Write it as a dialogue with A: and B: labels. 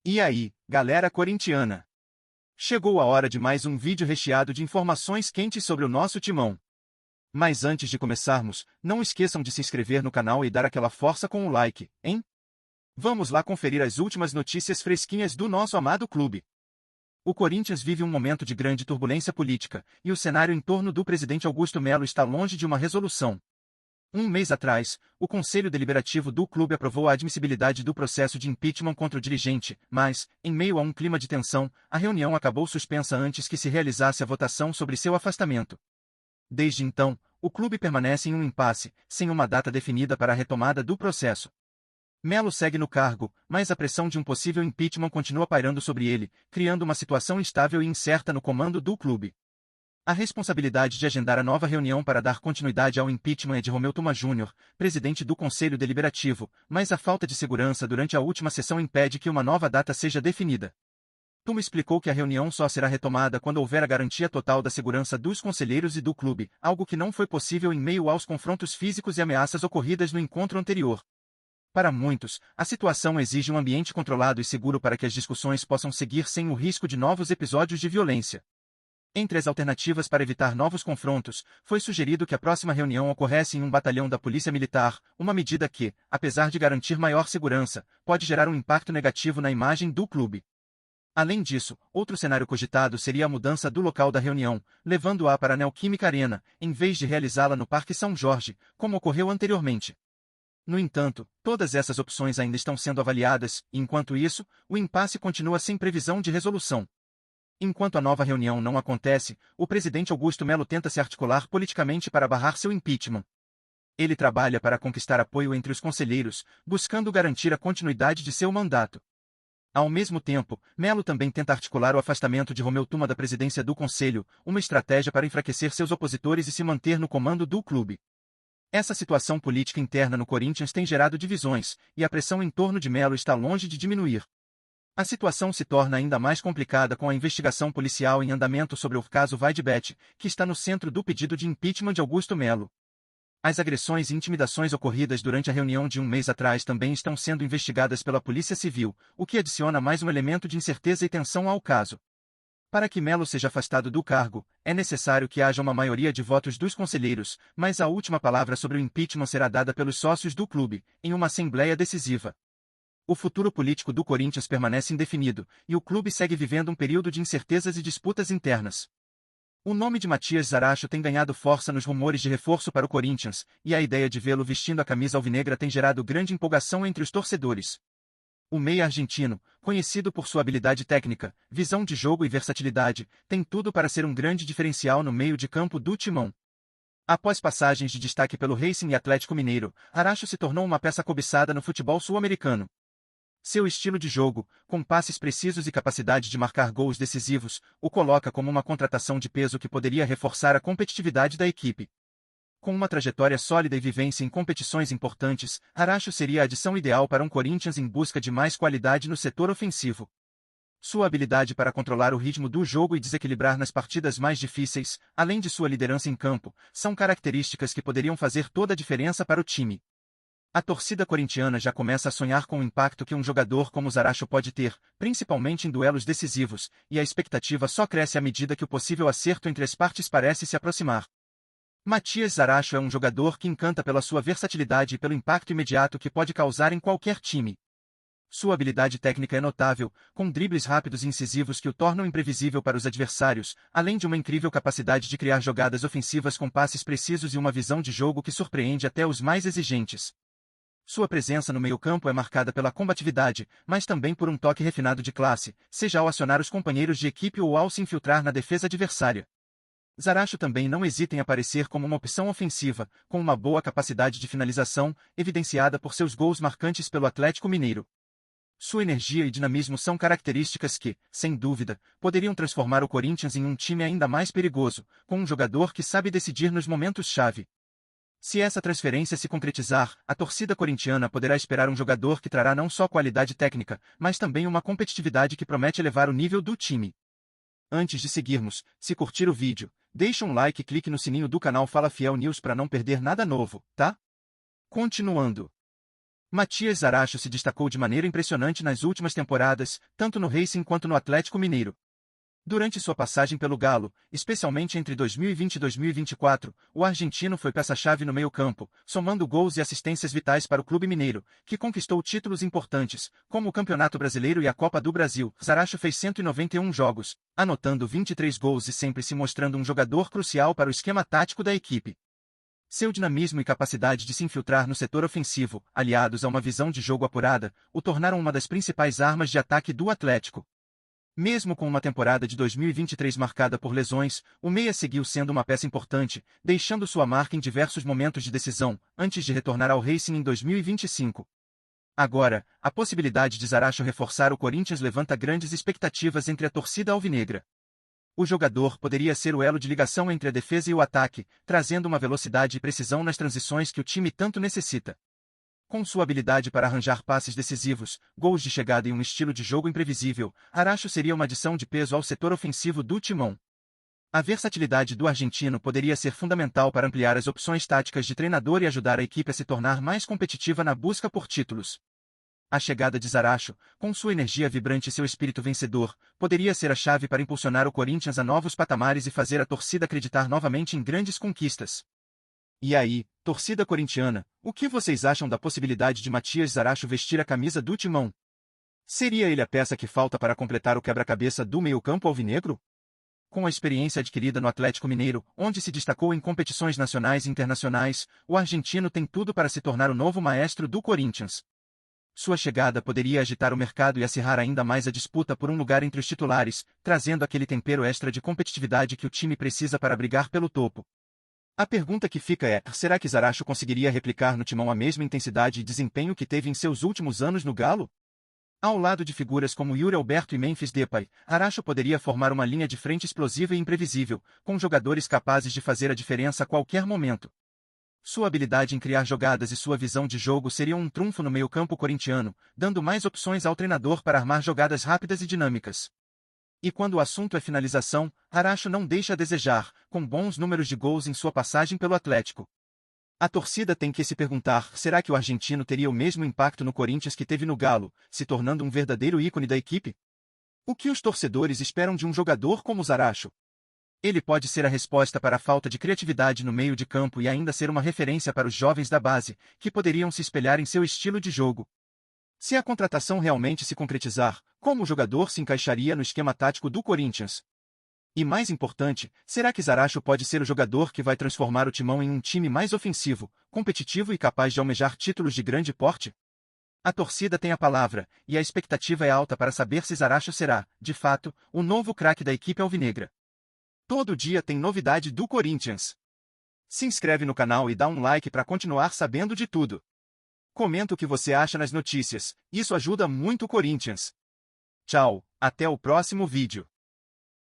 A: E aí, galera corintiana? Chegou a hora de mais um vídeo recheado de informações quentes sobre o nosso timão. Mas antes de começarmos, não esqueçam de se inscrever no canal e dar aquela força com o like, hein? Vamos lá conferir as últimas notícias fresquinhas do nosso amado clube. O Corinthians vive um momento de grande turbulência política, e o cenário em torno do presidente Augusto Melo está longe de uma resolução. Um mês atrás, o Conselho Deliberativo do clube aprovou a admissibilidade do processo de impeachment contra o dirigente, mas, em meio a um clima de tensão, a reunião acabou suspensa antes que se realizasse a votação sobre seu afastamento. Desde então, o clube permanece em um impasse, sem uma data definida para a retomada do processo. Melo segue no cargo, mas a pressão de um possível impeachment continua pairando sobre ele, criando uma situação instável e incerta no comando do clube. A responsabilidade de agendar a nova reunião para dar continuidade ao impeachment é de Romeu Tuma Júnior, presidente do Conselho Deliberativo, mas a falta de segurança durante a última sessão impede que uma nova data seja definida. Tuma explicou que a reunião só será retomada quando houver a garantia total da segurança dos conselheiros e do clube, algo que não foi possível em meio aos confrontos físicos e ameaças ocorridas no encontro anterior. Para muitos, a situação exige um ambiente controlado e seguro para que as discussões possam seguir sem o risco de novos episódios de violência. Entre as alternativas para evitar novos confrontos, foi sugerido que a próxima reunião ocorresse em um batalhão da Polícia Militar, uma medida que, apesar de garantir maior segurança, pode gerar um impacto negativo na imagem do clube. Além disso, outro cenário cogitado seria a mudança do local da reunião, levando-a para a Neoquímica Arena, em vez de realizá-la no Parque São Jorge, como ocorreu anteriormente. No entanto, todas essas opções ainda estão sendo avaliadas, e enquanto isso, o impasse continua sem previsão de resolução. Enquanto a nova reunião não acontece, o presidente Augusto Melo tenta se articular politicamente para barrar seu impeachment. Ele trabalha para conquistar apoio entre os conselheiros, buscando garantir a continuidade de seu mandato. Ao mesmo tempo, Melo também tenta articular o afastamento de Romeu Tuma da presidência do Conselho, uma estratégia para enfraquecer seus opositores e se manter no comando do clube. Essa situação política interna no Corinthians tem gerado divisões, e a pressão em torno de Melo está longe de diminuir. A situação se torna ainda mais complicada com a investigação policial em andamento sobre o caso Vaidbet, que está no centro do pedido de impeachment de Augusto Melo. As agressões e intimidações ocorridas durante a reunião de um mês atrás também estão sendo investigadas pela Polícia Civil, o que adiciona mais um elemento de incerteza e tensão ao caso. Para que Melo seja afastado do cargo, é necessário que haja uma maioria de votos dos conselheiros, mas a última palavra sobre o impeachment será dada pelos sócios do clube, em uma assembleia decisiva. O futuro político do Corinthians permanece indefinido, e o clube segue vivendo um período de incertezas e disputas internas. O nome de Matias Zaracho tem ganhado força nos rumores de reforço para o Corinthians, e a ideia de vê-lo vestindo a camisa alvinegra tem gerado grande empolgação entre os torcedores. O meia argentino, conhecido por sua habilidade técnica, visão de jogo e versatilidade, tem tudo para ser um grande diferencial no meio de campo do timão. Após passagens de destaque pelo Racing e Atlético Mineiro, Zaracho se tornou uma peça cobiçada no futebol sul-americano. Seu estilo de jogo, com passes precisos e capacidade de marcar gols decisivos, o coloca como uma contratação de peso que poderia reforçar a competitividade da equipe. Com uma trajetória sólida e vivência em competições importantes, Zaracho seria a adição ideal para um Corinthians em busca de mais qualidade no setor ofensivo. Sua habilidade para controlar o ritmo do jogo e desequilibrar nas partidas mais difíceis, além de sua liderança em campo, são características que poderiam fazer toda a diferença para o time. A torcida corintiana já começa a sonhar com o impacto que um jogador como Zaracho pode ter, principalmente em duelos decisivos, e a expectativa só cresce à medida que o possível acerto entre as partes parece se aproximar. Matias Zaracho é um jogador que encanta pela sua versatilidade e pelo impacto imediato que pode causar em qualquer time. Sua habilidade técnica é notável, com dribles rápidos e incisivos que o tornam imprevisível para os adversários, além de uma incrível capacidade de criar jogadas ofensivas com passes precisos e uma visão de jogo que surpreende até os mais exigentes. Sua presença no meio-campo é marcada pela combatividade, mas também por um toque refinado de classe, seja ao acionar os companheiros de equipe ou ao se infiltrar na defesa adversária. Zaracho também não hesita em aparecer como uma opção ofensiva, com uma boa capacidade de finalização, evidenciada por seus gols marcantes pelo Atlético Mineiro. Sua energia e dinamismo são características que, sem dúvida, poderiam transformar o Corinthians em um time ainda mais perigoso, com um jogador que sabe decidir nos momentos-chave. Se essa transferência se concretizar, a torcida corintiana poderá esperar um jogador que trará não só qualidade técnica, mas também uma competitividade que promete elevar o nível do time. Antes de seguirmos, se curtir o vídeo, deixa um like e clique no sininho do canal Fala Fiel News para não perder nada novo, tá? Continuando. Matias Zaracho se destacou de maneira impressionante nas últimas temporadas, tanto no Racing quanto no Atlético Mineiro. Durante sua passagem pelo Galo, especialmente entre 2020 e 2024, o argentino foi peça-chave no meio-campo, somando gols e assistências vitais para o clube mineiro, que conquistou títulos importantes, como o Campeonato Brasileiro e a Copa do Brasil. Zaracho fez 191 jogos, anotando 23 gols e sempre se mostrando um jogador crucial para o esquema tático da equipe. Seu dinamismo e capacidade de se infiltrar no setor ofensivo, aliados a uma visão de jogo apurada, o tornaram uma das principais armas de ataque do Atlético. Mesmo com uma temporada de 2023 marcada por lesões, o meia seguiu sendo uma peça importante, deixando sua marca em diversos momentos de decisão, antes de retornar ao Racing em 2025. Agora, a possibilidade de Zaracho reforçar o Corinthians levanta grandes expectativas entre a torcida alvinegra. O jogador poderia ser o elo de ligação entre a defesa e o ataque, trazendo uma velocidade e precisão nas transições que o time tanto necessita. Com sua habilidade para arranjar passes decisivos, gols de chegada e um estilo de jogo imprevisível, Zaracho seria uma adição de peso ao setor ofensivo do Timão. A versatilidade do argentino poderia ser fundamental para ampliar as opções táticas de treinador e ajudar a equipe a se tornar mais competitiva na busca por títulos. A chegada de Zaracho, com sua energia vibrante e seu espírito vencedor, poderia ser a chave para impulsionar o Corinthians a novos patamares e fazer a torcida acreditar novamente em grandes conquistas. E aí, torcida corintiana, o que vocês acham da possibilidade de Matias Zaracho vestir a camisa do Timão? Seria ele a peça que falta para completar o quebra-cabeça do meio-campo alvinegro? Com a experiência adquirida no Atlético Mineiro, onde se destacou em competições nacionais e internacionais, o argentino tem tudo para se tornar o novo maestro do Corinthians. Sua chegada poderia agitar o mercado e acirrar ainda mais a disputa por um lugar entre os titulares, trazendo aquele tempero extra de competitividade que o time precisa para brigar pelo topo. A pergunta que fica é, será que Zaracho conseguiria replicar no Timão a mesma intensidade e desempenho que teve em seus últimos anos no Galo? Ao lado de figuras como Yuri Alberto e Memphis Depay, Zaracho poderia formar uma linha de frente explosiva e imprevisível, com jogadores capazes de fazer a diferença a qualquer momento. Sua habilidade em criar jogadas e sua visão de jogo seriam um trunfo no meio-campo corintiano, dando mais opções ao treinador para armar jogadas rápidas e dinâmicas. E quando o assunto é finalização, Zaracho não deixa a desejar, com bons números de gols em sua passagem pelo Atlético. A torcida tem que se perguntar, será que o argentino teria o mesmo impacto no Corinthians que teve no Galo, se tornando um verdadeiro ícone da equipe? O que os torcedores esperam de um jogador como Zaracho? Ele pode ser a resposta para a falta de criatividade no meio de campo e ainda ser uma referência para os jovens da base, que poderiam se espelhar em seu estilo de jogo. Se a contratação realmente se concretizar, como o jogador se encaixaria no esquema tático do Corinthians? E mais importante, será que Zaracho pode ser o jogador que vai transformar o Timão em um time mais ofensivo, competitivo e capaz de almejar títulos de grande porte? A torcida tem a palavra, e a expectativa é alta para saber se Zaracho será, de fato, o novo craque da equipe alvinegra. Todo dia tem novidade do Corinthians. Se inscreve no canal e dá um like para continuar sabendo de tudo. Comenta o que você acha nas notícias, isso ajuda muito o Corinthians. Tchau, até o próximo vídeo.